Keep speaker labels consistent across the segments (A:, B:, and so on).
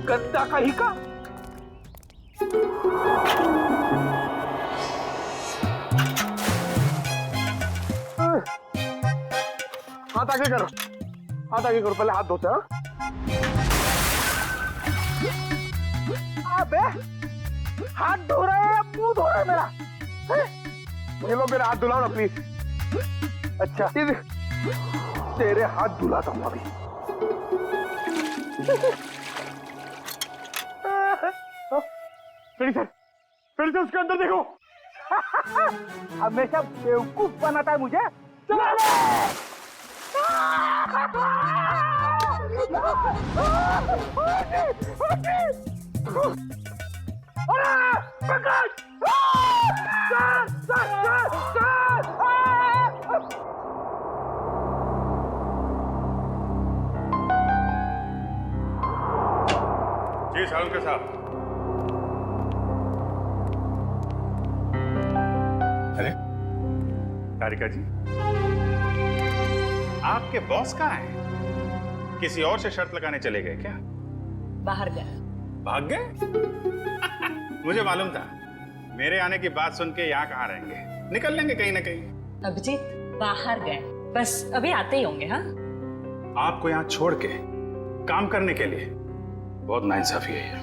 A: गद्दा कहीं का। हाथ आगे करो, हाथ आगे करो, पहले हाथ धोते हैं। अबे हाथ धो रहा है या मुंह धो रहा है मेरा? ये लोग मेरा हाथ धुलाओ ना प्लीज। अच्छा तेरे हाथ धुलाता हूं अभी। फिर से उसके अंदर देखो। हमेशा बेवकूफ बनाता है मुझे। चला ले।
B: जी सालुंके साहब। अरे तारिका जी, आपके बॉस कहाँ हैं? किसी और से शर्त लगाने चले गए क्या?
C: बाहर गए।
B: भाग गए? मुझे मालूम था, मेरे आने की बात सुन के यहाँ कहाँ रहेंगे, निकल लेंगे कहीं ना कहीं।
C: अभिजीत बाहर गए, बस अभी आते ही होंगे। हाँ,
B: आपको यहाँ छोड़ के काम करने के लिए बहुत नाइंसाफी है ये।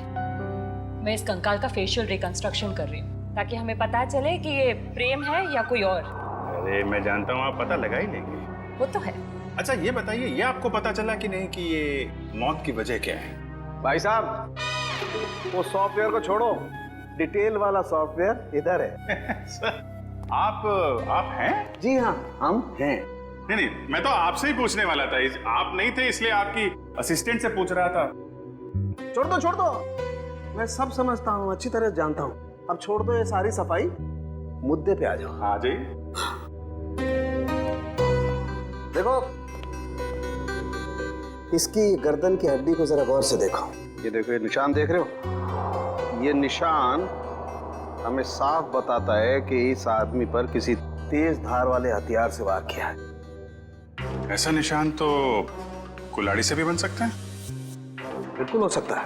C: मैं इस कंकाल का फेशियल रिकंस्ट्रक्शन कर रही हूँ ताकि हमें पता चले कि ये प्रेम है या कोई और।
B: अरे मैं जानता हूँ आप पता लगा ही लेंगे।
C: वो तो है।
B: अच्छा ये बताइए, ये आपको पता चला कि नहीं कि ये मौत की वजह क्या है?
A: भाई साहब वो सॉफ्टवेयर को छोड़ो, डिटेल वाला सॉफ्टवेयर इधर है।
B: सर आप हैं?
A: जी हाँ हम हैं।
B: नहीं, मैं तो आपसे ही पूछने वाला था। आप नहीं थे इसलिए आपकी असिस्टेंट से पूछ रहा था।
A: छोड़ दो, मैं सब समझता हूँ, अच्छी तरह जानता हूँ। अब छोड़ दो ये सारी सफाई, मुद्दे पे आ जाओ।
B: आ जाइए।
A: देखो इसकी गर्दन की हड्डी को जरा गौर से देखो। ये देखो, ये निशान देख रहे हो? ये निशान हमें साफ बताता है कि इस आदमी पर किसी तेज धार वाले हथियार से वार किया है।
B: ऐसा निशान तो कुल्हाड़ी से भी बन सकता है।
A: बिल्कुल हो सकता है।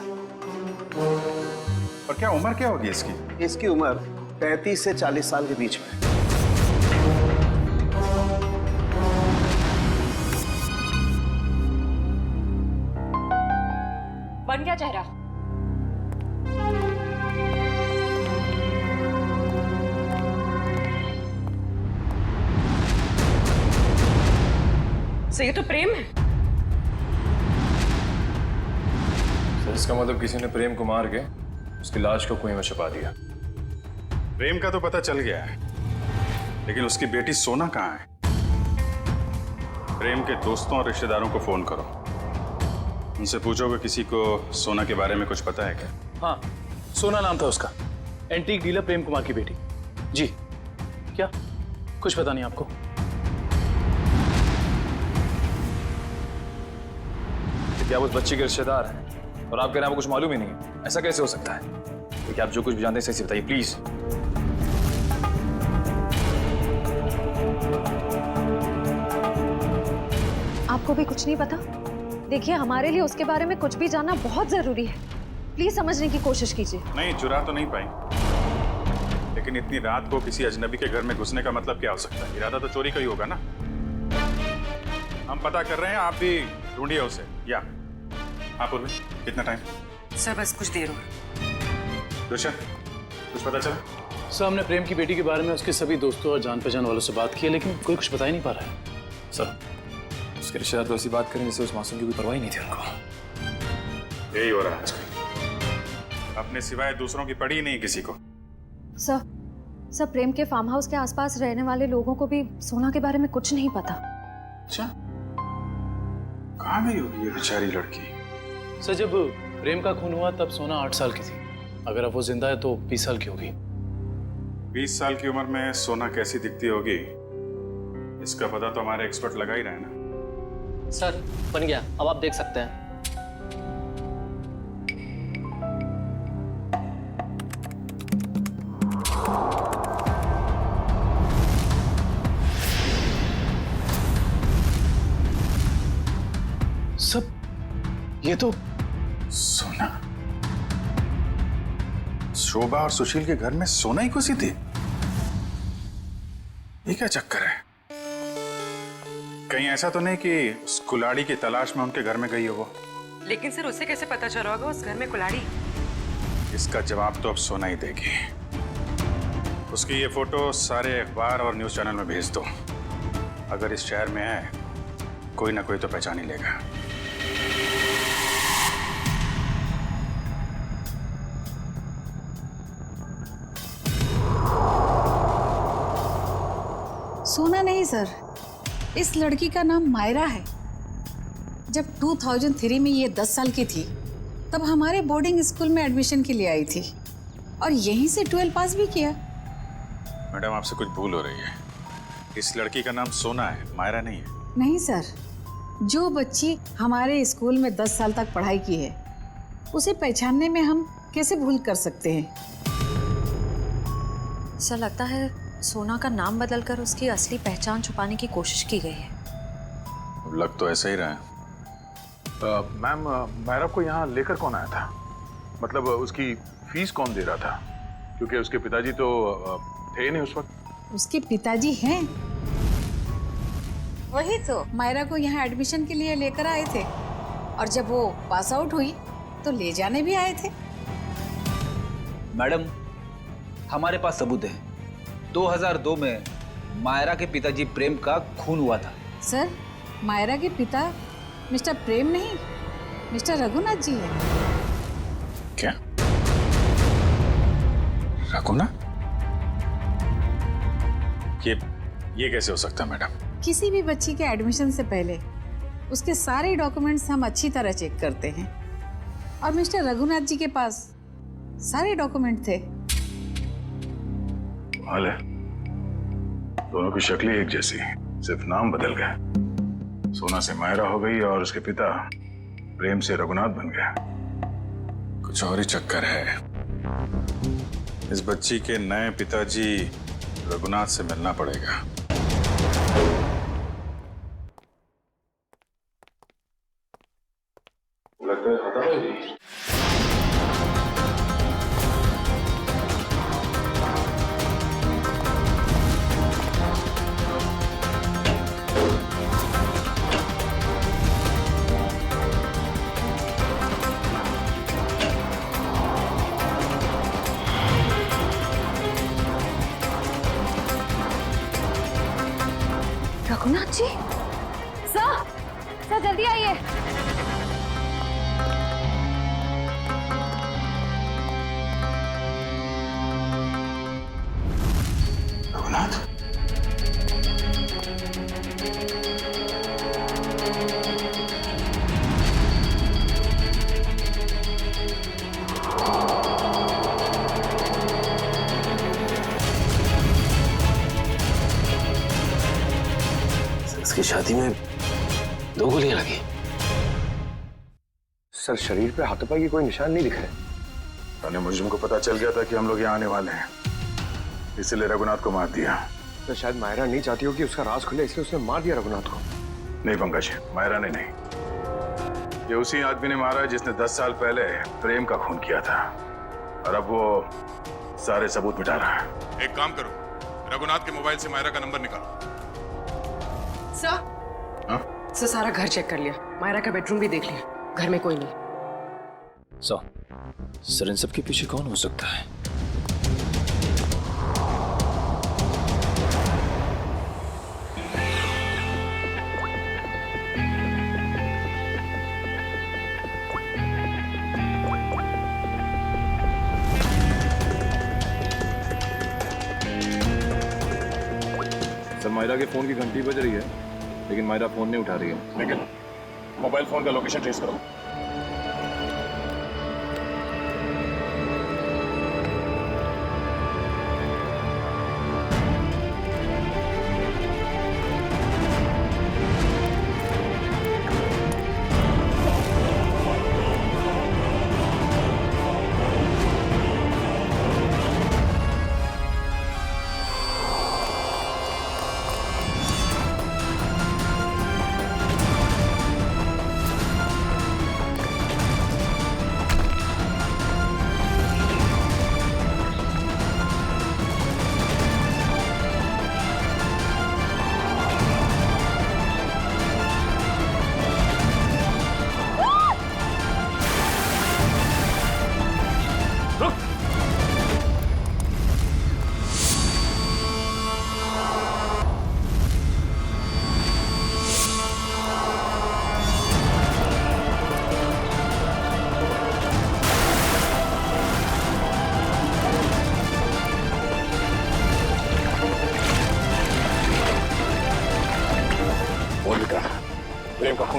B: और क्या उम्र क्या होगी इसकी?
A: इसकी उम्र 35 से 40 साल के बीच में।
C: बन गया चेहरा। सो ये तो प्रेम है।
D: सर इसका मतलब किसी ने प्रेम को मार के उसकी लाश को कुएं में छुपा दिया।
B: प्रेम का तो पता चल गया है, लेकिन उसकी बेटी सोना कहाँ है? प्रेम के दोस्तों और रिश्तेदारों को फोन करो, उनसे पूछोगे किसी को सोना के बारे में कुछ पता है क्या?
E: हाँ, सोना नाम था उसका, एंटीक डीलर प्रेम कुमार की बेटी। जी क्या कुछ पता नहीं आपको?
D: क्या वो उस बच्ची के रिश्तेदार हैं और आपके नाम को कुछ मालूम ही नहीं है? ऐसा कैसे हो सकता है? तो क्या आप जो कुछ भी जानते हैं सही से बताइए प्लीज।
F: आपको भी कुछ नहीं पता? देखिए हमारे लिए उसके बारे में कुछ भी जानना बहुत जरूरी है। प्लीज समझने की कोशिश कीजिए।
B: नहीं, चुरा तो नहीं पाई, लेकिन इतनी रात को किसी अजनबी के घर में घुसने का मतलब क्या हो सकता है? इरादा तो चोरी का ही होगा ना। हम पता कर रहे हैं, आप भी ढूंढिए उसे। या हाँ पूर्वी, कितना टाइम?
C: सर बस कुछ देर और।
B: रोशन कुछ पता चला?
E: सर हमने प्रेम की बेटी के बारे में उसके सभी दोस्तों और जान पहचान वालों से बात की है, लेकिन कोई कुछ बता ही नहीं पा रहा है।
D: सर उसके रिश्तेदार तो ऐसी बात करें जैसे उस मासूम की कोई परवाह ही नहीं थी उनको।
B: यही हो रहा है आजकल, अपने सिवाय दूसरों की पड़ी ही नहीं किसी को।
F: सर प्रेम के फार्म हाउस के आसपास रहने वाले लोगों को भी सोना के बारे में कुछ नहीं पता।
B: अच्छा, कहाँ गई होगी ये बेचारी लड़की?
E: सर जब प्रेम का खून हुआ तब सोना 8 साल की थी। अगर अब वो जिंदा है तो 20 साल की होगी।
B: 20 साल की उम्र में सोना कैसी दिखती होगी, इसका पता तो हमारे एक्सपर्ट लगा ही रहे ना।
G: सर बन गया, अब आप देख सकते हैं।
E: सब ये तो
B: सोना शोभा और सुशील के घर में सोना ही घुसी थी? ये क्या चक्कर है? कहीं ऐसा तो नहीं कि उस कुलाड़ी की तलाश में उनके घर में गई हो वो?
H: लेकिन सर उसे कैसे पता चला होगा उस घर में कुल्हाड़ी?
B: इसका जवाब तो अब सोना ही देगी। उसकी ये फोटो सारे अखबार और न्यूज़ चैनल में भेज दो। अगर इस शहर में है कोई ना कोई तो पहचान ही लेगा।
I: सोना नहीं सर, इस लड़की का नाम मायरा है। जब 2003 में ये 10 साल की थी तब हमारे बोर्डिंग स्कूल में एडमिशन के लिए आई थी और यहीं से 12 पास भी किया।
B: मैडम आपसे कुछ भूल हो रही है। इस लड़की का नाम सोना है, मायरा नहीं है।
I: नहीं सर, जो बच्ची हमारे स्कूल में 10 साल तक पढ़ाई की है उसे पहचानने में हम कैसे भूल कर सकते हैं।
F: सर लगता है सोना का नाम बदलकर उसकी असली पहचान छुपाने की कोशिश की गई है।
B: लग तो ऐसा ही रहा है।
J: मैम, मायरा को यहाँ लेकर कौन आया था? मतलब उसकी फीस कौन दे रहा था? क्योंकि उसके पिताजी तो थे नहीं उस वक्त।
I: उसके पिताजी हैं, वही तो मायरा को यहाँ एडमिशन के लिए लेकर आए थे और जब वो पास आउट हुई तो ले जाने भी आए थे।
K: मैडम, हमारे पास सबूत है। 2002 में मायरा के पिताजी प्रेम का खून हुआ था।
I: सर, मायरा के पिता मिस्टर प्रेम नहीं, मिस्टर रघुनाथ जी है।
B: क्या? रघुनाथ? ये कैसे हो सकता है मैडम?
I: किसी भी बच्ची के एडमिशन से पहले उसके सारे डॉक्यूमेंट्स हम अच्छी तरह चेक करते हैं और मिस्टर रघुनाथ जी के पास सारे डॉक्यूमेंट थे।
J: हाल है, दोनों की शक्लें एक जैसी, सिर्फ नाम बदल गए। सोना से मायरा हो गई और उसके पिता प्रेम से रघुनाथ बन गए।
B: कुछ और ही चक्कर है। इस बच्ची के नए पिताजी रघुनाथ से मिलना पड़ेगा।
J: लगता है खत्म हो गई।
F: रघुनाथ जी, सर जल्दी आइए।
B: रघुनाथ?
E: इसकी छाती में 2 गोलियां लगी।
A: सर शरीर पे हाथापाई की कोई निशान नहीं दिख रहे।
J: थाने मुजरिम को पता चल गया था कि हम लोग यहाँ आने वाले हैं, इसलिए रघुनाथ को मार दिया।
A: तो शायद मायरा नहीं चाहती हो कि उसका राज खुले, इसलिए उसने मार दिया रघुनाथ को।
J: नहीं पंकज, मायरा ने नहीं। ये उसी आदमी ने मारा जिसने 10 साल पहले प्रेम का खून किया था और अब वो सारे सबूत मिटा रहा है।
B: एक काम करो, रघुनाथ के मोबाइल से मायरा का नंबर निकालो।
H: सर, सर सारा घर चेक कर लिया, मायरा का बेडरूम भी देख लिया, घर में कोई नहीं।
D: सर इन सब के पीछे कौन हो सकता है?
E: सर मायरा के फोन की घंटी बज रही है लेकिन मायरा फोन नहीं उठा रही है।
J: लेकिन मोबाइल फोन का लोकेशन ट्रेस करो।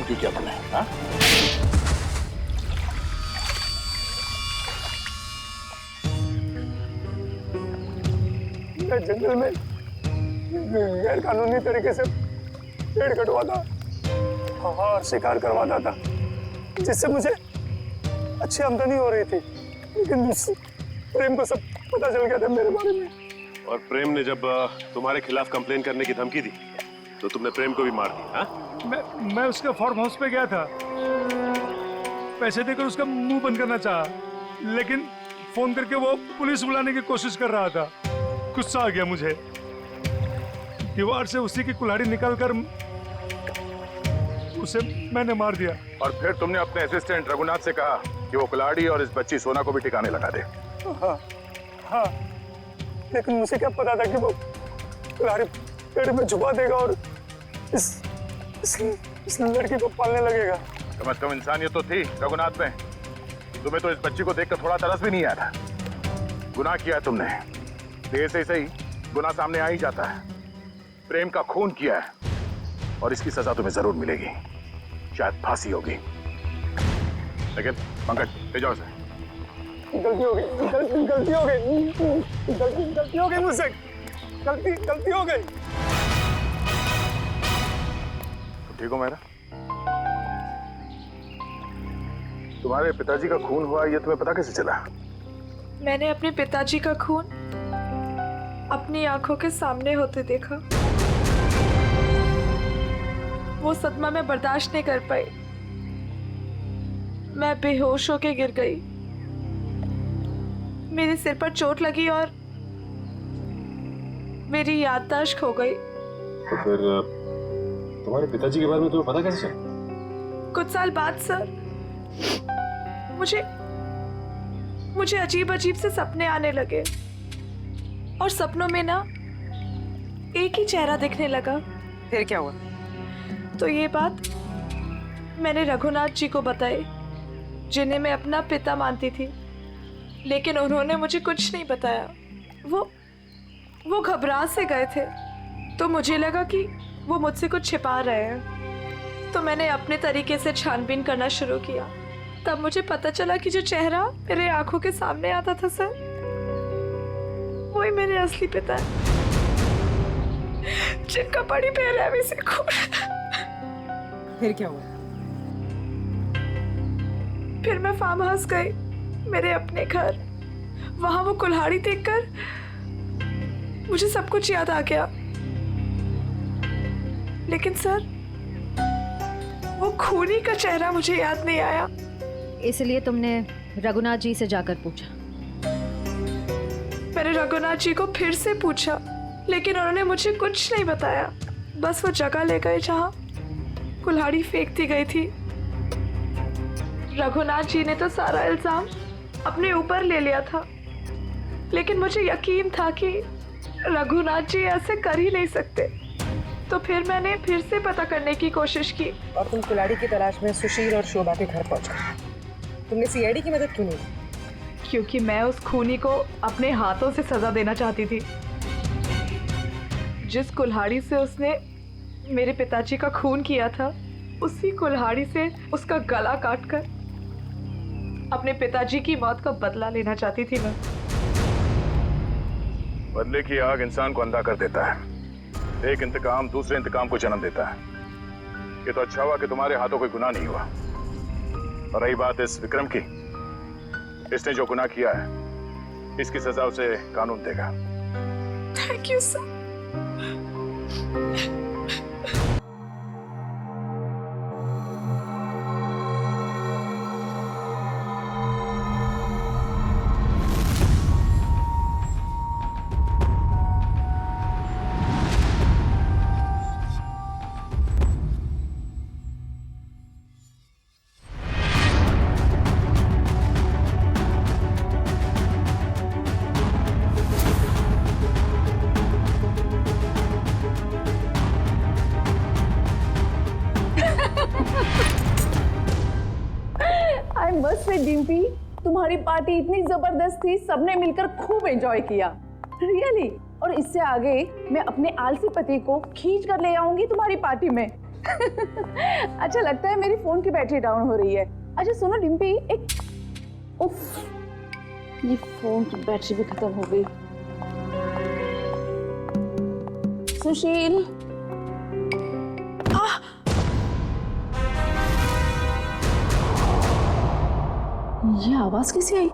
E: क्यों किया तुमने? हाँ?
L: मैं जंगल में गैर कानूनी तरीके से पेड़ कटवाता और शिकार करवाता था, जिससे मुझे अच्छी आमदनी हो रही थी। लेकिन प्रेम को सब पता चल गया था मेरे बारे में।
M: और प्रेम ने जब तुम्हारे खिलाफ कंप्लेन करने की धमकी दी तो तुमने प्रेम को भी मार दिया? हाँ?
L: मैं उसके फार्म हाउस पे गया था, पैसे देकर उसका मुंह बंद करना चाहा, लेकिन फोन करके वो पुलिस बुलाने की कोशिश कर रहा था। गुस्सा आ गया मुझे, दीवार से उसी की कुल्हाड़ी निकालकर उसे मैंने मार दिया।
J: और फिर तुमने अपने असिस्टेंट रघुनाथ से कहा कि वो कुल्हाड़ी और इस बच्ची सोना को भी ठिकाने लगा दे।
L: हाँ, लेकिन मुझे क्या पता था कि वो कुल्हाड़ी पेड़ में छुपा देगा और इस लड़की को पालने लगेगा।
J: कम से कम इंसानियत तो थी रघुनाथ में। तुम्हें तो इस बच्ची को देखकर थोड़ा तरस भी नहीं आया था। गुनाह किया तुमने, देर से सही गुनाह सामने आ ही जाता है। प्रेम का खून किया है और इसकी सजा तुम्हें जरूर मिलेगी, शायद फांसी होगी। लेकिन पंकज ले जाओ इसे।
L: गलती हो गई, गलती हो गई, गलती हो गई मुझसे, गलती हो गई।
J: ठीक हो मेरा? तुम्हारे पिताजी का खून हुआ ये तुम्हें पता कैसे चला?
N: मैंने अपने पिताजी का खून अपनी आंखों के सामने होते देखा। वो सदमा मैं बर्दाश्त नहीं कर पाई, मैं बेहोश होके गिर गई। मेरे सिर पर चोट लगी और मेरी याददाश्त खो गई।
M: तो फिर तुम्हारे पिताजी के बारे में तुम्हें पता कैसे चला?
N: कुछ साल बाद सर, मुझे अजीब अजीब से सपने आने लगे और सपनों में ना एक ही चेहरा दिखने लगा।
H: फिर क्या हुआ?
N: तो ये बात मैंने रघुनाथ जी को बताई, जिन्हें मैं अपना पिता मानती थी, लेकिन उन्होंने मुझे कुछ नहीं बताया। वो घबरा से गए थे, तो मुझे लगा कि वो मुझसे कुछ छिपा रहे हैं। तो मैंने अपने तरीके से छानबीन करना शुरू किया। तब मुझे पता चला कि जो चेहरा मेरे आंखों के सामने आता था सर, वही मेरे असली पिता है, जिनका बड़ी बेरहमी से खून।
H: फिर क्या हुआ?
N: फिर मैं फार्म हाउस गई, मेरे अपने घर। वहां वो कुल्हाड़ी देखकर मुझे सब कुछ याद आ गया। लेकिन सर, वो खूनी का चेहरा मुझे याद नहीं आया।
F: इसलिए तुमने रघुनाथ जी से जाकर पूछा?
N: मैंने रघुनाथ जी को फिर से पूछा, लेकिन उन्होंने मुझे कुछ नहीं बताया। बस वो जगह ले गए जहां कुल्हाड़ी फेंक दी गई थी। रघुनाथ जी ने तो सारा इल्जाम अपने ऊपर ले लिया था, लेकिन मुझे यकीन था कि रघुनाथ जी ऐसे कर ही नहीं सकते। तो फिर मैंने फिर से पता करने की कोशिश की।
H: और तुम कुल्हाड़ी की तलाश में सुशील और शोभा के घर पहुंच गए। तुमने सीआईडी की मदद क्यों नहीं की?
N: क्योंकि मैं उस खूनी को अपने हाथों से सजा देना चाहती थी। जिस कुल्हाड़ी से उसने मेरे पिताजी का खून किया था, उसी कुल्हाड़ी से उसका गला काटकर अपने पिताजी की मौत का बदला लेना चाहती थी मैं।
J: बदले की आग इंसान को अंधा कर देता है। एक इंतकाम दूसरे इंतकाम को जन्म देता है। ये तो अच्छा हुआ कि तुम्हारे हाथों कोई गुनाह नहीं हुआ। और रही बात इस विक्रम की, इसने जो गुनाह किया है, इसकी सजा उसे कानून देगा।
N: Thank you sir.
O: डिम्पी, तुम्हारी पार्टी इतनी जबरदस्त थी, सबने मिलकर खूब एंजॉय किया। रियली। और इससे आगे मैं अपने आलसी पति को खींच कर ले आऊंगी तुम्हारी पार्टी में। अच्छा लगता है मेरी फोन की बैटरी डाउन हो रही है। अच्छा सुनो डिम्पी, एक उफ, ये फोन की बैटरी भी खत्म हो गई। सुशील, ये आवाज कैसे आई?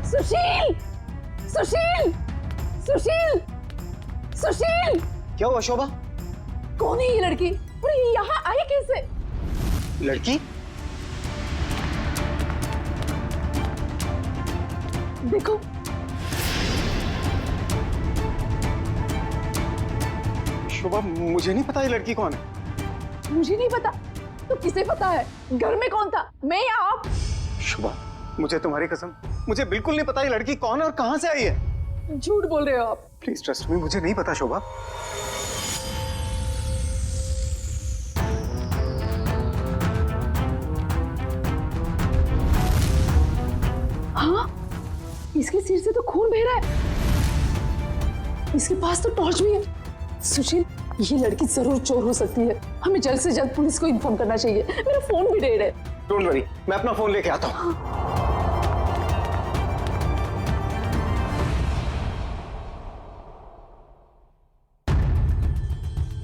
O: सुशील, सुशील, सुशील, सुशील!
P: क्या हुआ शोभा?
O: कौन है ये लड़की और ये यहाँ आई कैसे?
P: लड़की?
O: देखो,
P: शोभा मुझे नहीं पता ये लड़की कौन है।
O: मुझे नहीं पता तो किसे पता है? घर में कौन था, मैं या आप?
P: शोभा मुझे तुम्हारी कसम, मुझे बिल्कुल नहीं पता ये लड़की कौन है और कहां से आई है।
O: झूठ बोल रहे हो आप।
P: प्लीज ट्रस्ट मी, मुझे नहीं पता शोभा।
O: हाँ, इसके सिर से तो खून बह रहा है। इसके पास तो टॉर्च भी है। सुशील, ये लड़की जरूर चोर हो सकती है। हमें जल्द से जल्द पुलिस को इन्फॉर्म करना चाहिए। मेरा फोन भी डेड है।
P: डोंट वरी, मैं अपना फोन लेके आता हूँ।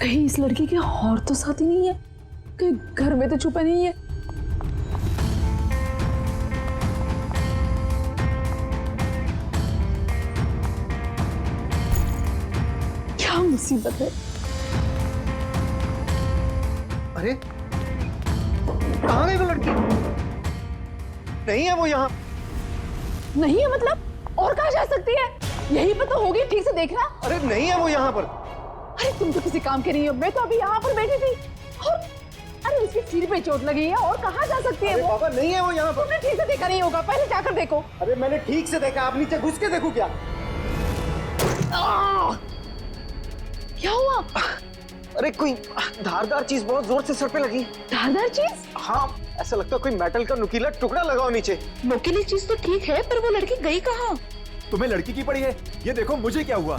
O: कहीं इस लड़की के और तो साथी नहीं है? कहीं घर में तो छुपा नहीं है? क्या मुसीबत है?
P: अरे कहाँ गई वो लड़की? नहीं है वो यहाँ।
O: नहीं है मतलब? और कहाँ जा सकती है? यहीं पर तो होगी, ठीक से देखना।
P: अरे नहीं है वो यहाँ पर।
O: अरे तुम तो किसी काम के नहीं हो। मैं तो अभी यहाँ पर बैठी थी और अरे उसके सिर पे चोट लगी है। और कहाँ जा सकती है वो?
P: बाबा नहीं है वो यहाँ पर।
O: तुमने ठीक से देखा नहीं होगा, पहले जाकर देखो।
P: अरे मैंने ठीक से देखा, आप नीचे घुस के देखो क्या?
O: क्या हुआ?
P: अरे कोई धारदार चीज बहुत जोर से सर पे लगी।
O: धारदार चीज?
P: हाँ, ऐसा लगता है कोई मेटल का नुकीला टुकड़ा लगाओ नीचे।
O: नुकीली चीज तो ठीक है, पर वो लड़की गई कहाँ?
Q: तुम्हें लड़की की पड़ी है? ये देखो मुझे क्या हुआ।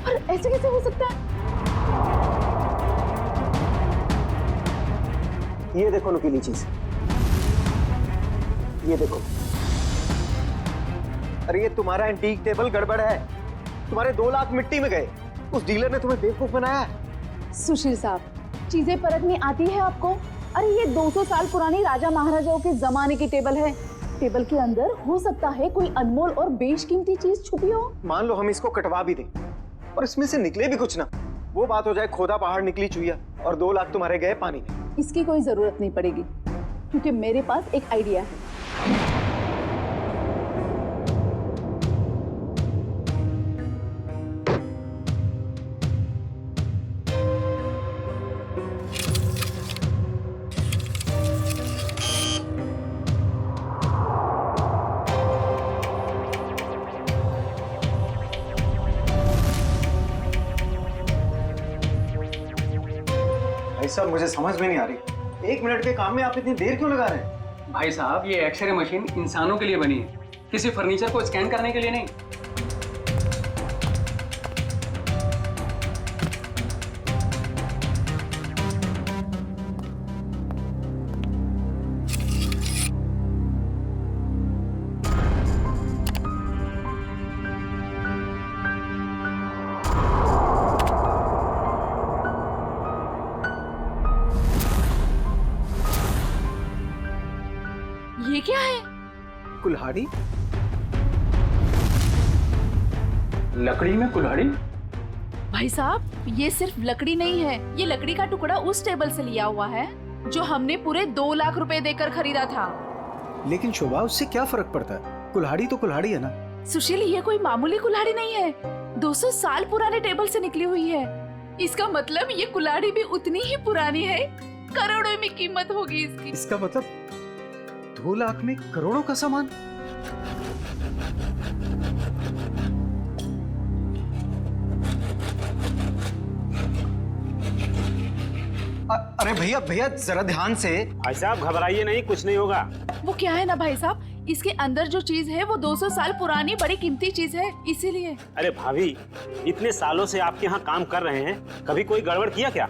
O: और ऐसे कैसे हो सकता है?
P: ये देखो नुकीली चीज, ये देखो। अरे ये तुम्हारा एंटीक टेबल गड़बड़ है। तुम्हारे 2 लाख मिट्टी में गए। उस डीलर ने तुम्हें बेवकूफ बनाया है।
O: सुशील साहब, चीजें परखनी आती है आपको? अरे ये 200 साल पुरानी राजा महाराजाओं के जमाने की टेबल है। टेबल के अंदर हो सकता है कोई अनमोल और बेशकीमती चीज छुपी हो।
P: मान लो हम इसको कटवा भी दें और इसमें से निकले भी कुछ ना, वो बात हो जाए खोदा पहाड़ निकली चुईया और 2 लाख तुम्हारे गए पानी में।
O: इसकी कोई जरूरत नहीं पड़ेगी क्योंकि मेरे पास एक आइडिया है।
P: सर मुझे समझ में नहीं आ रही, 1 मिनट के काम में आप इतनी देर क्यों लगा रहे हैं?
R: भाई साहब, ये एक्सरे मशीन इंसानों के लिए बनी है, किसी फर्नीचर को स्कैन करने के लिए नहीं।
O: ये क्या है?
P: कुल्हाड़ी?
R: लकड़ी में कुल्हाड़ी?
O: भाई साहब, ये सिर्फ लकड़ी नहीं है, ये लकड़ी का टुकड़ा उस टेबल से लिया हुआ है जो हमने पूरे 2 लाख रुपए देकर खरीदा था।
P: लेकिन शोभा, उससे क्या फर्क पड़ता है? कुल्हाड़ी तो कुल्हाड़ी है ना।
O: सुशील, ये कोई मामूली कुल्हाड़ी नहीं है, 200 साल पुराने टेबल से निकली हुई है। इसका मतलब ये कुल्हाड़ी भी उतनी ही पुरानी है, करोड़ों में कीमत होगी इसकी।
P: इसका मतलब 2 लाख में करोड़ों का सामान? अरे भैया भैया जरा ध्यान से।
S: भाई साहब घबराइए नहीं, कुछ नहीं होगा।
O: वो क्या है ना भाई साहब, इसके अंदर जो चीज है वो 200 साल पुरानी बड़ी कीमती चीज है, इसीलिए।
S: अरे भाभी, इतने सालों से आपके यहाँ काम कर रहे हैं, कभी कोई गड़बड़ किया क्या?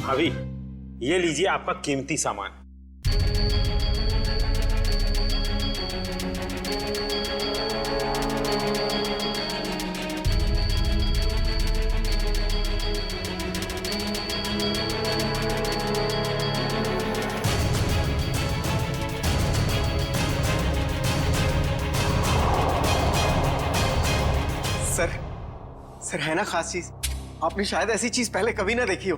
S: भाभी, ये लीजिए आपका कीमती सामान।
P: सर है ना खास चीज? आपने शायद ऐसी चीज पहले कभी ना देखी हो।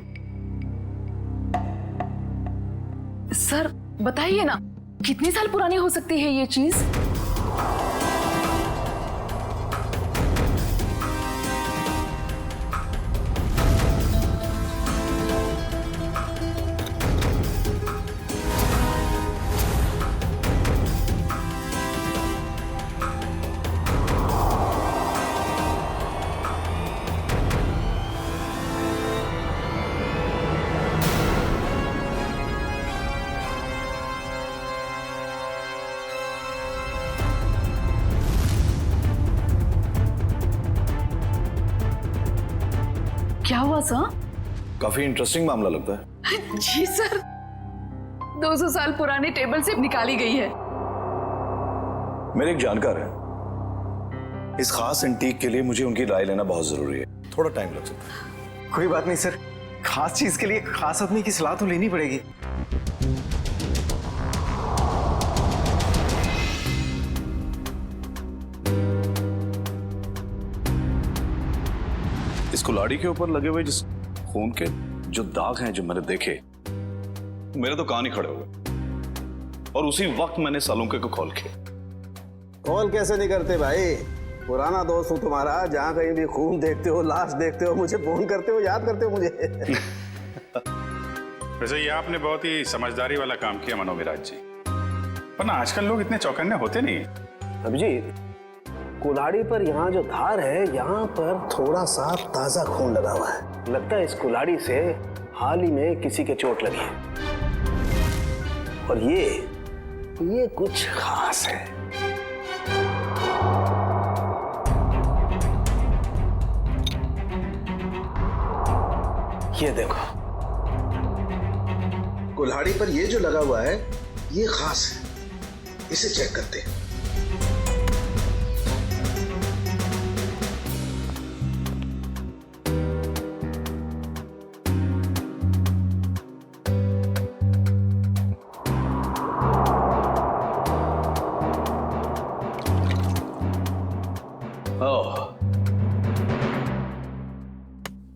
O: सर बताइए ना, कितने साल पुरानी हो सकती है ये चीज? क्या हुआ सर?
A: काफी इंटरेस्टिंग मामला लगता है।
O: जी सर, 200 साल पुराने टेबल से निकाली गई है।
A: मेरे एक जानकार है, इस खास एंटीक के लिए मुझे उनकी राय लेना बहुत जरूरी है। थोड़ा टाइम लग सकता है।
P: कोई बात नहीं सर, खास चीज के लिए खास आदमी की सलाह तो लेनी पड़ेगी।
A: इस कुल्हाड़ी के ऊपर लगे हुए जिस खून के जो दाग हैं जो मैंने देखे, मेरे तो कान ही खड़े हो गए। और उसी वक्त मैंने सालुंके को कॉल किया।
T: कॉल कैसे नहीं करते भाई, पुराना दोस्त हूं तुम्हारा। जहां कहीं भी खून देखते हो, लाश देखते हो, मुझे फोन करते हो, याद करते हो मुझे।
B: वैसे ये आपने बहुत ही समझदारी वाला काम किया मनोविराज जी, वरना आजकल लोग इतने चौकन्ने होते नहीं।
T: अभिजीत, कुल्हाड़ी पर यहाँ जो धार है, यहाँ पर थोड़ा सा ताजा खून लगा हुआ है। लगता है इस कुल्हाड़ी से हाल ही में किसी के चोट लगी है। और ये कुछ खास है। ये देखो, कुल्हाड़ी पर ये जो लगा हुआ है ये खास है। इसे चेक करते हैं।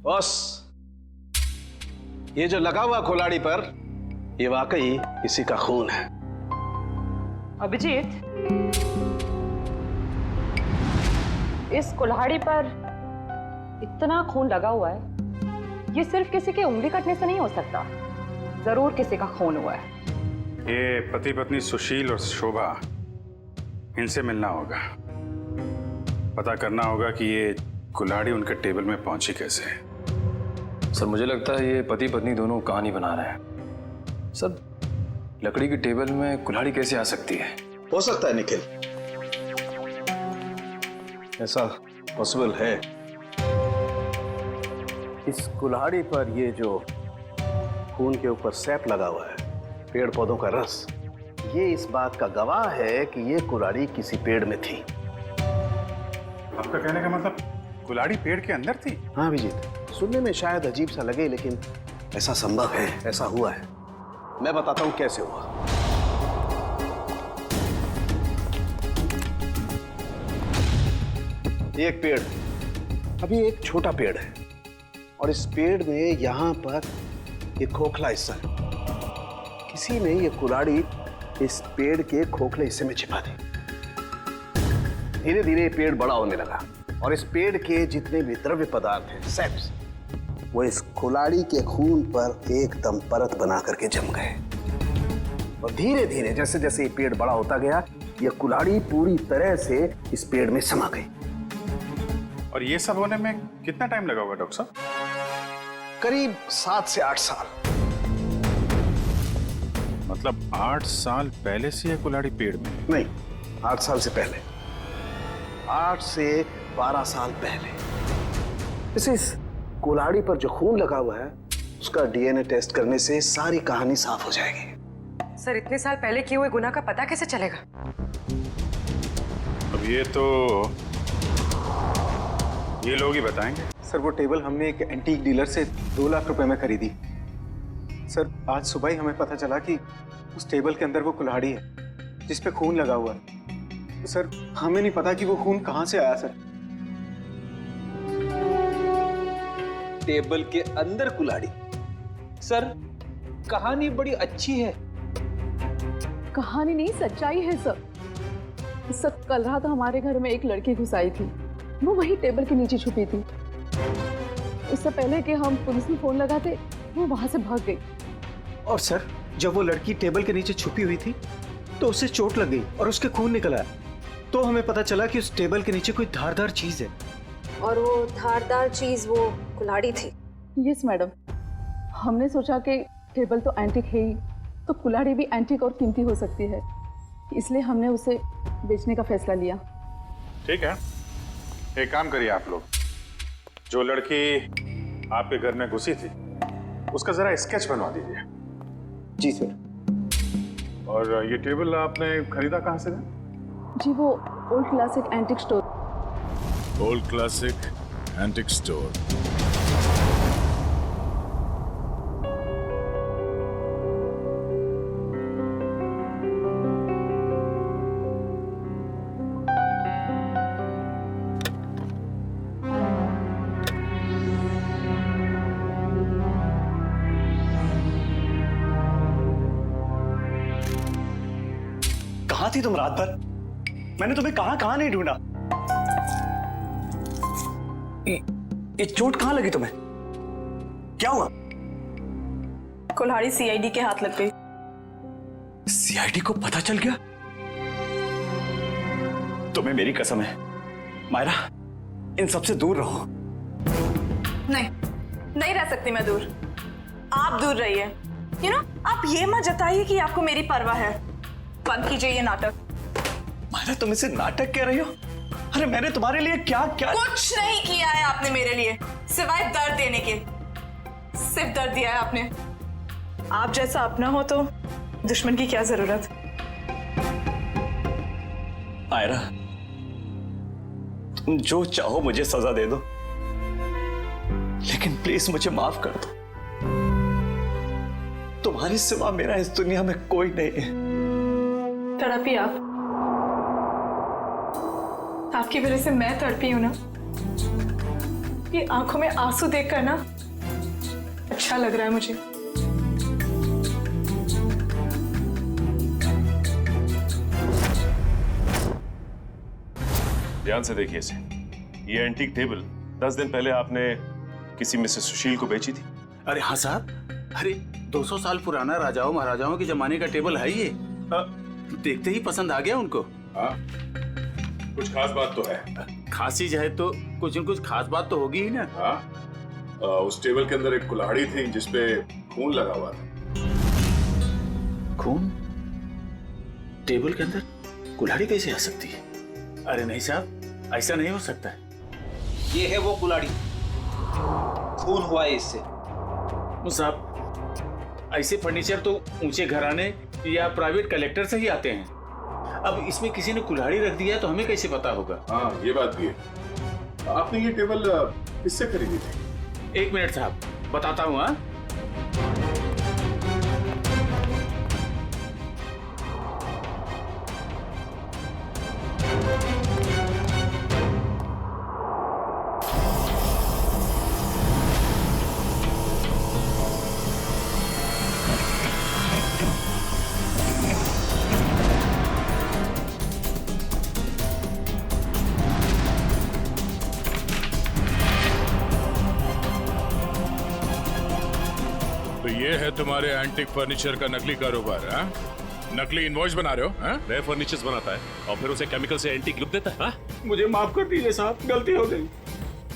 T: बस, ये जो लगा हुआ कुल्हाड़ी पर, ये वाकई किसी का खून है।
C: अभिजीत, इस कुल्हाड़ी पर इतना खून लगा हुआ है, ये सिर्फ किसी के उंगली कटने से नहीं हो सकता। जरूर किसी का खून हुआ है।
B: ये पति पत्नी सुशील और शोभा, इनसे मिलना होगा, पता करना होगा कि ये कुल्हाड़ी उनके टेबल में पहुंची कैसे।
D: सर मुझे लगता है ये पति पत्नी दोनों कहानी बना रहे हैं। सर लकड़ी की टेबल में कुल्हाड़ी कैसे आ सकती है?
T: हो सकता है निखिल, ऐसा पॉसिबल है।
A: इस कुल्हाड़ी पर ये जो खून के ऊपर सैप लगा हुआ है, पेड़ पौधों का रस, ये इस बात का गवाह है कि ये कुल्हाड़ी किसी पेड़ में थी।
B: आपका कहने का मतलब कुल्हाड़ी पेड़ के अंदर थी?
A: हाँ अभिजीत, सुनने में शायद अजीब सा लगे लेकिन ऐसा संभव है, ऐसा हुआ है। मैं बताता हूं कैसे हुआ। एक पेड़, अभी एक छोटा पेड़ है और इस पेड़ में यहां पर एक खोखला हिस्सा है। किसी ने ये कुल्हाड़ी इस पेड़ के खोखले हिस्से में छिपा दी। धीरे धीरे ये पेड़ बड़ा होने लगा और इस पेड़ के जितने भी द्रव्य पदार्थ हैं, सेप्स, वो इस कुल्हाड़ी के खून पर एकदम परत बना करके जम गए। और धीरे धीरे जैसे जैसे ये पेड़ बड़ा होता गया, ये कुल्हाड़ी पूरी तरह से इस पेड़ में समा गई।
B: और ये सब होने में कितना टाइम लगा होगा डॉक्टर साहब?
A: करीब 7 से 8 साल।
B: मतलब 8 साल पहले से ये कुल्हाड़ी पेड़ में?
A: नहीं, 8 साल से पहले, 8 से 12 साल पहले। इस कुल्हाड़ी पर जो खून लगा हुआ है उसका डीएनए टेस्ट करने से सारी कहानी साफ हो जाएगी।
H: सर, इतने साल पहले किए हुए गुनाह का पता कैसे चलेगा?
B: अब ये तो ये लोग ही बताएंगे।
P: सर, वो टेबल हमने एक एंटीक डीलर से 2 लाख रुपए में खरीदी। सर, आज सुबह ही हमें पता चला कि उस टेबल के अंदर वो कुल्हाड़ी है जिस पे खून लगा हुआ है। तो सर, हमें नहीं पता कि वो खून कहां से आया। सर,
K: टेबल के अंदर कुल्हाड़ी? सर, कहानी बड़ी अच्छी है।
O: कहानी नहीं, सच्चाई है सर। सर, कल रात हमारे घर में एक लड़की घुस आई थी। वो वही टेबल के नीचे छुपी थी। इससे पहले कि हम पुलिस में फोन लगाते, वो वहां से भाग गई।
P: और सर, जब वो लड़की टेबल के नीचे छुपी हुई थी तो उसे चोट लग गई और उसके खून निकल आया। तो हमें पता चला कि उस टेबल के नीचे कोई धारदार चीज है।
F: और वो धारदार चीज वो कुल्हाड़ी थी।
O: यस मैडम, हमने सोचा कि टेबल तो एंटीक है ही, तो कुल्हाड़ी भी एंटीक और कीमती हो सकती है, इसलिए हमने उसे बेचने का फैसला लिया।
B: ठीक है, एक काम करिए आप लोग, जो लड़की आपके घर में घुसी थी उसका जरा स्केच बनवा दीजिए।
P: जी सर।
B: और ये टेबल आपने खरीदा कहाँ से?
O: जी, वो old classic antique store.
B: Old classic antique store.
L: कहाँ थी तुम रात भर? मैंने तुम्हें कहाँ नहीं ढूंढा। ये चोट कहाँ लगी तुम्हें? क्या हुआ?
N: कुल्हाड़ी सीआईडी के हाथ लग गई।
L: सीआईडी को पता चल गया? तुम्हें मेरी कसम है मायरा, इन सबसे दूर रहो।
N: नहीं रह सकती मैं दूर। आप दूर रहिए। यू नो, आप ये मत जताइए कि आपको मेरी परवाह है। बंद कीजिए ये नाटक।
L: मायरा, तुम इसे नाटक कह रही हो? अरे मैंने तुम्हारे लिए क्या क्या
N: कुछ नहीं किया है आपने मेरे लिए, सिवाय दर्द देने के। सिर्फ दर्द दिया है आपने। आप जैसा अपना हो तो दुश्मन की क्या जरूरत?
L: मायरा, तुम जो चाहो मुझे सजा दे दो, लेकिन प्लीज मुझे माफ कर दो। तुम्हारे सिवा मेरा इस दुनिया में कोई नहीं है।
N: तड़पी आप। आपकी वजह से मैं तड़पी हूं ना। ये आंखों में आंसू देखकर ना अच्छा लग रहा है मुझे।
M: ध्यान से देखिए इसे। ये एंटीक टेबल 10 दिन पहले आपने किसी मिसेस सुशील को बेची थी।
E: अरे हाँ साहब, अरे 200 साल पुराना राजाओं महाराजाओं के जमाने का टेबल है ये। देखते ही पसंद आ गया उनको।
M: हाँ, कुछ खास बात तो है।
E: खास चीज है तो कुछ न कुछ खास बात तो होगी ही ना।
M: हाँ, उस टेबल के अंदर एक कुल्हाड़ी थी जिसपे खून लगा हुआ था।
E: खून? टेबल के अंदर कुल्हाड़ी कैसे आ सकती है? अरे नहीं साहब, ऐसा नहीं हो सकता है।
K: ये है वो कुल्हाड़ी खून हुआ है इससे।
E: साहब, ऐसे फर्नीचर तो ऊंचे घराने या प्राइवेट कलेक्टर से ही आते हैं। अब इसमें किसी ने कुल्हाड़ी रख दिया तो हमें कैसे पता होगा?
J: हाँ, ये बात भी है। आपने ये टेबल किससे खरीदी थी?
E: 1 मिनट साहब, बताता हूँ। हाँ,
B: तो ये है तुम्हारे एंटीक फर्नीचर का नकली कारोबार? हाँ, नकली इनवॉइस बना रहे हो? हाँ,
M: नए फर्नीचर्स बनाता है और फिर उसे केमिकल से एंटीक लुक देता है। हाँ?
E: मुझे माफ कर दीजिए साहब, गलती हो गई।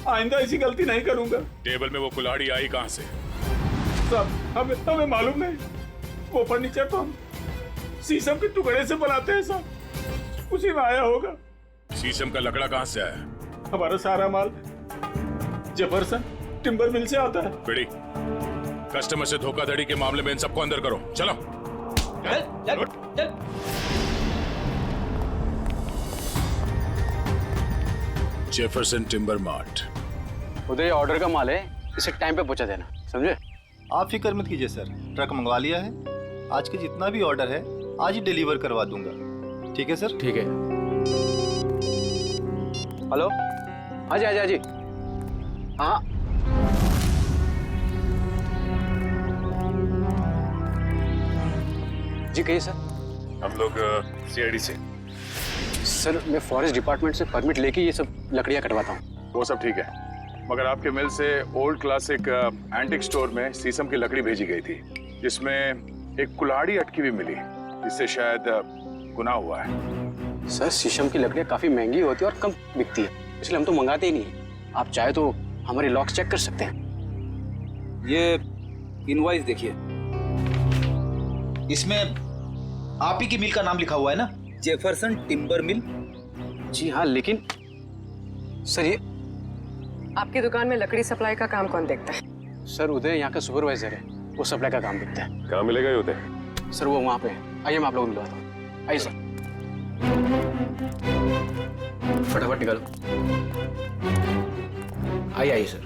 E: आइंदा ऐसी गलती नहीं करूंगा।
B: टेबल में वो कुल्हाड़ी आई कहाँ से?
E: साहब, हमें मालूम नहीं। वो फर्नीचर तो हम शीशम के टुकड़े से बनाते हैं साहब, उसी में आया होगा।
B: शीशम का लकड़ा कहाँ से आया?
E: हमारा सारा माल जबरसन टिम्बर मिल से आता है।
B: बिड़ी, कस्टमर से धोखाधड़ी के मामले में इन सबको अंदर करो। चलो।
K: चल।
B: Jefferson timber mart.
R: उधर ये ऑर्डर का माल है, इसे टाइम पे पहुंचा देना, समझे?
U: आप फिक्र मत कीजिए सर, ट्रक मंगवा लिया है। आज के जितना भी ऑर्डर है आज ही डिलीवर करवा दूंगा। ठीक है सर?
R: ठीक है। हेलो, हाँ जी। हाँ, जी कहिए सर।
M: हम लोग सीआईडी से।
R: सर, मैं फॉरेस्ट डिपार्टमेंट से परमिट लेके ये सब लकड़ियाँ कटवाता हूँ।
J: वो सब ठीक है, मगर आपके मिल से ओल्ड क्लासिक एंटिक स्टोर में शीशम की लकड़ी भेजी गई थी, जिसमें एक कुल्हाड़ी अटकी हुई मिली, जिससे शायद गुनाह हुआ है।
R: सर, शीशम की लकड़ियाँ काफी महंगी होती है और कम बिकती है, इसलिए हम तो मंगाते ही नहीं। आप चाहे तो हमारे लॉक्स चेक कर सकते हैं।
K: ये इनवॉइस देखिए, इसमें आप ही की मिल का नाम लिखा हुआ है ना, जेफरसन टिम्बर मिल।
R: जी हाँ, लेकिन सर ये
H: आपकी दुकान में लकड़ी सप्लाई का काम कौन देखता है?
R: सर, उदय यहाँ का सुपरवाइजर है, वो सप्लाई का काम देखता है।
M: कहाँ मिलेगा ये उदय?
R: सर, वो वहाँ पे है। आइए, मैं आप लोगों को मिलवाता हूँ। आइए सर, फटाफट निकालो। आइए सर,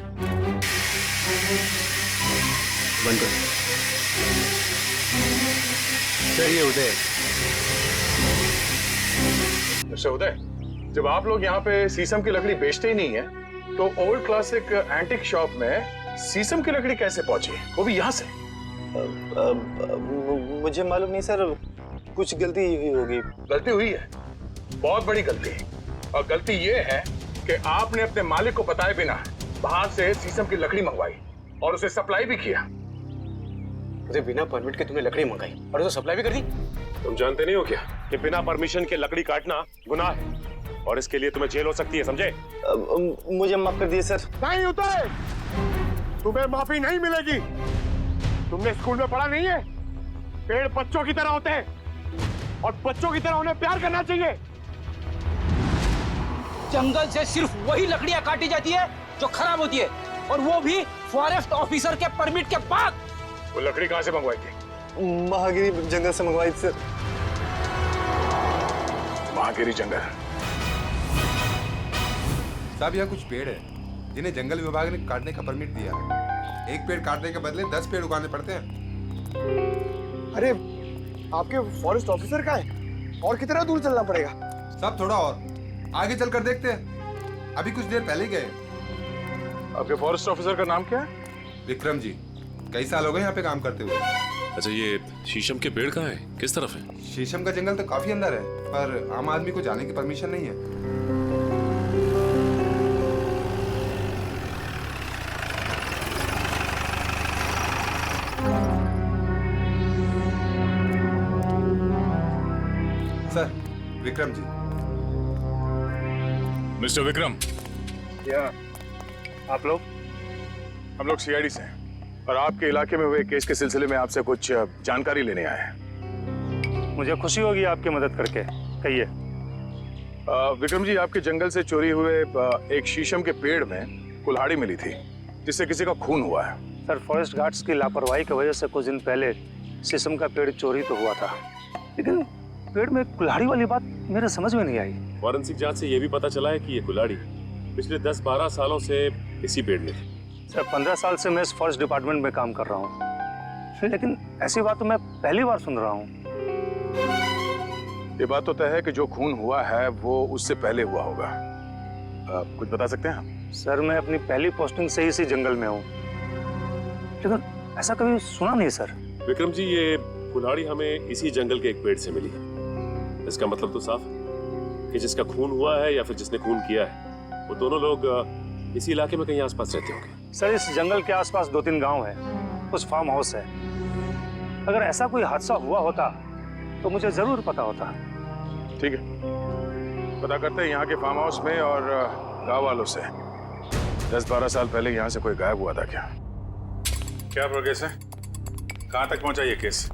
R: बंद करो।
J: सर, ये उदय। अच्छा उदय, जब आप लोग यहाँ पे शीशम की लकड़ी बेचते ही नहीं है, तो ओल्ड क्लासिक एंटिक शॉप में शीशम की लकड़ी कैसे पहुंची, वो भी यहाँ से?
U: मुझे मालूम नहीं सर, कुछ गलती हुई होगी।
J: गलती हुई है, बहुत बड़ी गलती। और गलती ये है कि आपने अपने मालिक को बताए बिना बाहर से शीशम की लकड़ी मंगवाई और उसे सप्लाई भी किया।
R: उदय, बिना परमिट के तुमने लकड़ी मंगाई और उसे सप्लाई भी कर दी।
M: तुम जानते नहीं हो क्या कि बिना परमिशन के लकड़ी काटना गुनाह है और इसके लिए तुम्हें जेल हो सकती है, समझे?
U: मुझे माफ कर दिए सर।
J: नहीं उदय, तुम्हें माफी नहीं मिलेगी। तुमने स्कूल में पढ़ा नहीं है, पेड़ बच्चों की तरह होते हैं और बच्चों की तरह उन्हें प्यार करना चाहिए।
K: जंगल से सिर्फ वही लकड़ियां काटी जाती है जो खराब होती है, और वो भी फॉरेस्ट ऑफिसर के परमिट के बाद।
J: वो लकड़ी कहाँ से मंगवाई थी?
U: महागिरी जंगल से मंगवाई थी सर।
J: महागिरी जंगल?
V: साहब, यहाँ कुछ पेड़ है जिन्हें जंगल विभाग ने काटने का परमिट दिया है। एक पेड़ काटने के बदले 10 पेड़ उगाने पड़ते हैं।
L: अरे, आपके फॉरेस्ट ऑफिसर का है, और कितना दूर चलना पड़ेगा?
V: साहब, थोड़ा और आगे चलकर देखते हैं, अभी कुछ देर पहले गए।
J: आपके फॉरेस्ट ऑफिसर का नाम क्या है?
V: विक्रम जी, कई साल हो गए यहाँ पे काम करते हुए।
M: अच्छा, ये शीशम के पेड़ कहाँ है, किस तरफ है?
V: शीशम का जंगल तो काफी अंदर है, पर आम आदमी को जाने की परमिशन नहीं है। सर, विक्रम जी।
B: मिस्टर विक्रम।
J: क्या आप लोग? हम लोग सीआईडी से हैं और आपके इलाके में हुए केस के सिलसिले में आपसे कुछ जानकारी लेने आए हैं।
L: मुझे खुशी होगी आपकी मदद करके। कहिए।
J: विक्रम जी, आपके जंगल से चोरी हुए एक शीशम के पेड़ में कुल्हाड़ी मिली थी, जिससे किसी का खून हुआ है?
L: सर, फॉरेस्ट गार्ड्स की लापरवाही की वजह से कुछ दिन पहले शीशम का पेड़ चोरी तो हुआ था, लेकिन पेड़ में कुल्हाड़ी वाली बात मेरे समझ में नहीं आई।
M: फॉरेंसिक जांच से यह भी पता चला है कि ये कुल्हाड़ी पिछले 10-12 सालों से इसी पेड़ में थी।
L: सर, 15 साल से मैं इस फॉरेस्ट डिपार्टमेंट में काम कर रहा हूँ, लेकिन ऐसी बात तो मैं पहली बार सुन रहा हूँ।
J: ये बात तो तय है कि जो खून हुआ है वो उससे पहले हुआ होगा। कुछ बता सकते हैं आप?
L: सर, मैं अपनी पहली पोस्टिंग से ही इसी जंगल में हूँ, लेकिन ऐसा कभी सुना नहीं सर।
M: विक्रम जी, ये कुल्हाड़ी हमें इसी जंगल के एक पेड़ से मिली है। इसका मतलब तो साफ है कि जिसका खून हुआ है या फिर जिसने खून किया है वो दोनों लोग इसी इलाके में कहीं आसपास रहते होंगे।
L: सर, इस जंगल के आसपास 2-3 गांव है, कुछ फार्म हाउस है। अगर ऐसा कोई हादसा हुआ होता तो मुझे जरूर पता होता।
J: ठीक है, पता करते हैं यहाँ के फार्म हाउस में और गांव वालों से। 10-12 साल पहले यहाँ से कोई गायब हुआ था क्या?
B: क्या प्रोग्रेस है? कहाँ तक पहुँचा ये केस?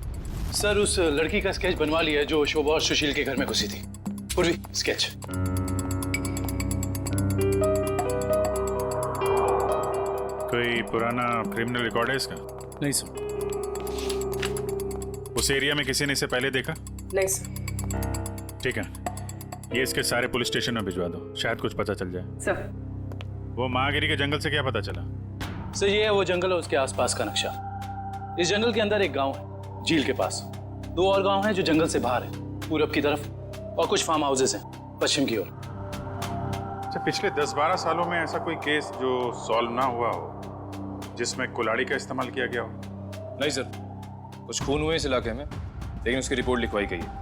K: सर, उस लड़की का स्केच बनवा लिया है जो शोभा और सुशील के घर में घुसी थी। पूर्वी, स्केच।
B: कोई पुराना क्रिमिनल रिकॉर्ड है इसका?
K: नहीं सर।
B: उस एरिया में किसी ने इसे पहले देखा?
H: नहीं सर।
B: ठीक है, ये इसके सारे पुलिस स्टेशन में भिजवा दो, शायद कुछ पता चल जाए।
H: सर,
B: वो महागिरी के जंगल से क्या पता चला?
K: सर, ये है वो जंगल और उसके आसपास का नक्शा। इस जंगल के अंदर एक गांव है झील के पास, 2 और गांव हैं जो जंगल से बाहर है, पूरब की तरफ, और कुछ फार्म हाउसेस हैं पश्चिम की ओर।
B: अच्छा, पिछले 10-12 सालों में ऐसा कोई केस जो सॉल्व ना हुआ हो जिसमें कुल्हाड़ी का इस्तेमाल किया गया हो?
D: नहीं सर, कुछ खून हुए इस इलाके में, लेकिन उसकी रिपोर्ट लिखवाई गई है।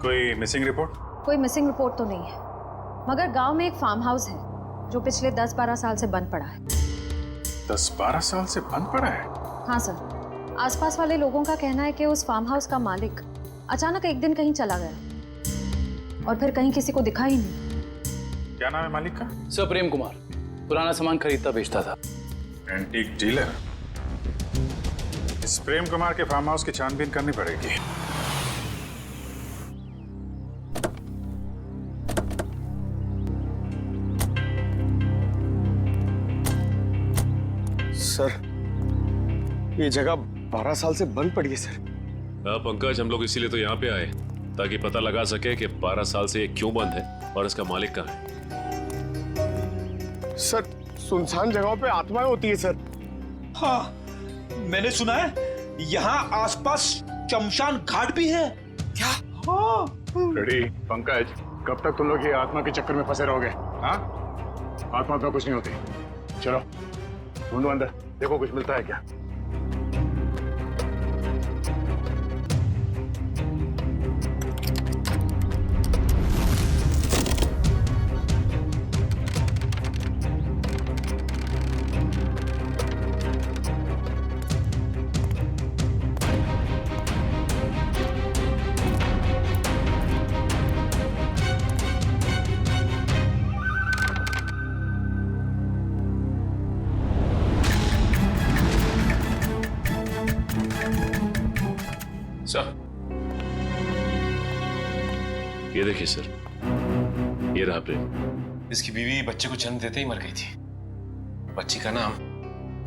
B: कोई मिसिंग रिपोर्ट?
F: कोई मिसिंग रिपोर्ट तो नहीं है, मगर गांव में एक फार्म हाउस है जो पिछले 10-12 साल से बंद पड़ा है।
B: 10-12 साल से बंद पड़ा है?
F: हाँ सर, आसपास वाले लोगों का कहना है कि उस फार्म हाउस का मालिक अचानक एक दिन कहीं चला गया और फिर कहीं किसी को दिखा ही नहीं।
B: क्या नाम है मालिक का?
K: सर, प्रेम कुमार। पुराना सामान खरीदता बेचता था।
B: Antique dealer? इस प्रेम कुमार के फार्म हाउस की छानबीन करनी पड़ेगी।
Q: सर, ये जगह 12 साल से बंद पड़ी है सर।
M: हाँ पंकज, हम लोग इसीलिए तो यहाँ पे आए ताकि पता लगा सके कि 12 साल से ये क्यों बंद है और इसका मालिक कहाँ है।
Q: सर, सुनसान जगहों पे आत्माएं होती है सर।
G: हाँ, मैंने सुना है यहाँ आसपास शमशान घाट भी है। क्या? हाँ।
J: रेडी पंकज, कब तक तुम लोग ये आत्मा के चक्कर में फंसे रहोगे? हाँ, आत्मा का कुछ नहीं होती। चलो ढूंढो अंदर, देखो कुछ मिलता है क्या।
M: ये देखिए सर, ये रहा प्रेम।
R: इसकी बीवी बच्चे को जन्म देते ही मर गई थी। बच्ची का नाम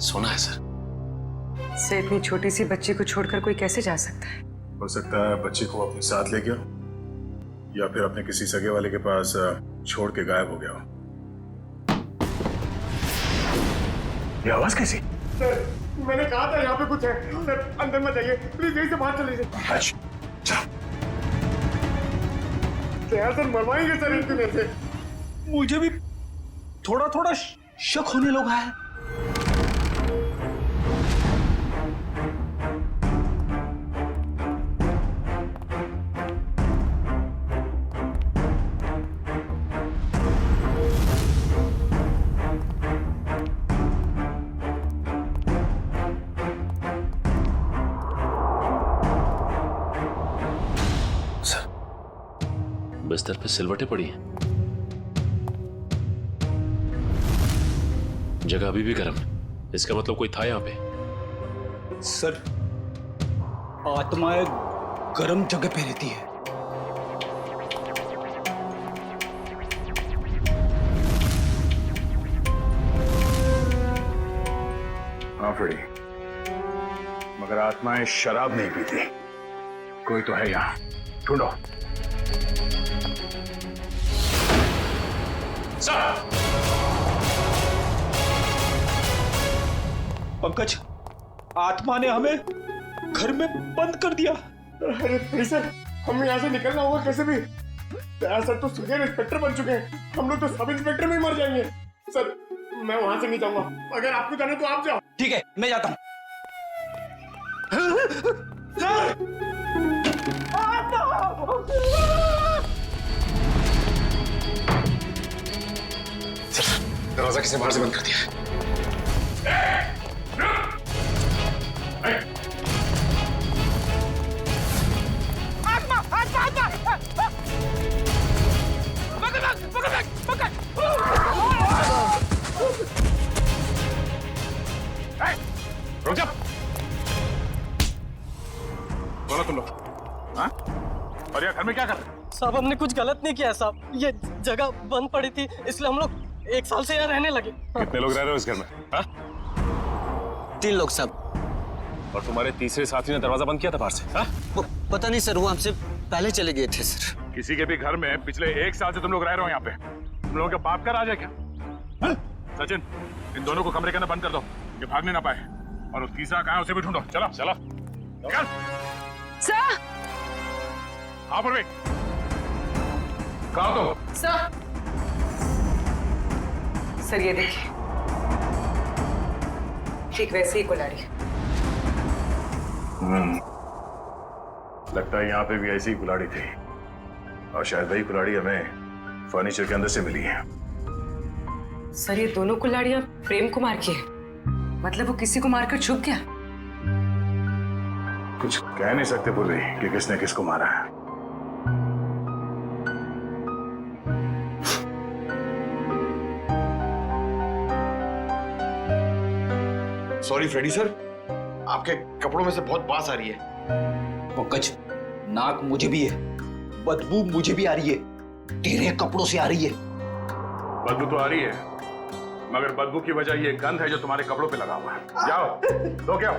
R: सोना है सर।
H: से इतनी छोटी सी बच्ची को छोड़कर कोई कैसे जा सकता है?
B: हो सकता है बच्ची को अपने साथ ले गया या फिर अपने किसी सगे वाले के पास छोड़ के गायब हो गया हो।
J: ये आवाज कैसी?
Q: सर, मैंने कहा था यहाँ पे कुछ है। सर, अंदर मत जाइए प्लीज, यहीं से बाहर चले जाइए। सर, मरवाएंगे सर इस दिन से।
G: मुझे भी थोड़ा थोड़ा शक होने लगा है।
M: बिस्तर पे सिलवटें पड़ी हैं। जगह अभी भी गर्म है, इसका मतलब कोई था यहाँ पे।
G: सर, आत्माएं गर्म जगह पे रहती है।
J: फ्रेडी, मगर आत्माएं शराब नहीं पीती। कोई तो है यहाँ, ढूंढो।
G: पंकज, आत्मा ने हमें घर में बंद कर दिया।
Q: अरे सर, हमें यहाँ से निकलना होगा कैसे भी। सर तो सीनियर इंस्पेक्टर बन चुके हैं, हम लोग तो सब इंस्पेक्टर में ही मर जाएंगे। सर मैं वहां से नहीं जाऊंगा, अगर आपको जाना तो आप जाओ।
G: ठीक है, मैं जाता हूँ।
V: दरवाजा किसने बाहर से बंद कर दिया है?
Q: आत्मा, आत्मा, आत्मा! पकड़!
J: रुक जा! बोलो तुम लोग, हाँ? और यार घर में क्या कर रहे हो?
I: साहब हमने कुछ गलत नहीं किया साहब, ये जगह बंद पड़ी थी इसलिए हम लोग 1 साल से यहाँ रहने लगे।
J: कितने लोग रह रहे हो इस घर में? हाँ?
R: 3 लोग सब।
D: और तुम्हारे तीसरे साथी ने दरवाजा बंद किया था बाहर से? हाँ?
R: पता नहीं सर, वो हमसे पहले चले गए थे सर।
J: किसी के भी घर में पिछले 1 साल से तुम लोग रह रहे हो यहाँ पे, तुम लोगों के बाप का राज है क्या? हाँ? सचिन, इन दोनों को कमरे के अंदर बंद कर दो, ये भागने ना पाए। और वो तीसरा कहाँ है उसे भी ढूंढो। चलो चलो चल।
N: सर!
J: हाँ पूर्वी, कहाँ हो तुम?
H: सर ये देखिए, ठीक वैसे ही कुल्हाड़ी।
J: लगता है यहाँ पे भी ऐसी ही कुल्हाड़ी थी, और शायद वही कुल्हाड़ी हमें फर्नीचर के अंदर से मिली है।
H: सर ये दोनों कुल्हाड़ियां प्रेम कुमार की है, मतलब वो किसी को मारकर छुप गया।
J: कुछ कह नहीं सकते पूर्वी कि किसने किसको मारा है।
V: सॉरी फ्रेडी सर, आपके कपड़ों में से बहुत बास आ रही है।
G: पंकज, नाक मुझे भी है, बदबू मुझे भी आ रही है, तेरे कपड़ों से आ रही है।
J: बदबू तो आ रही है, मगर बदबू की वजह ये गंध है जो तुम्हारे कपड़ों पे लगा हुआ है। जाओ, धो के आओ।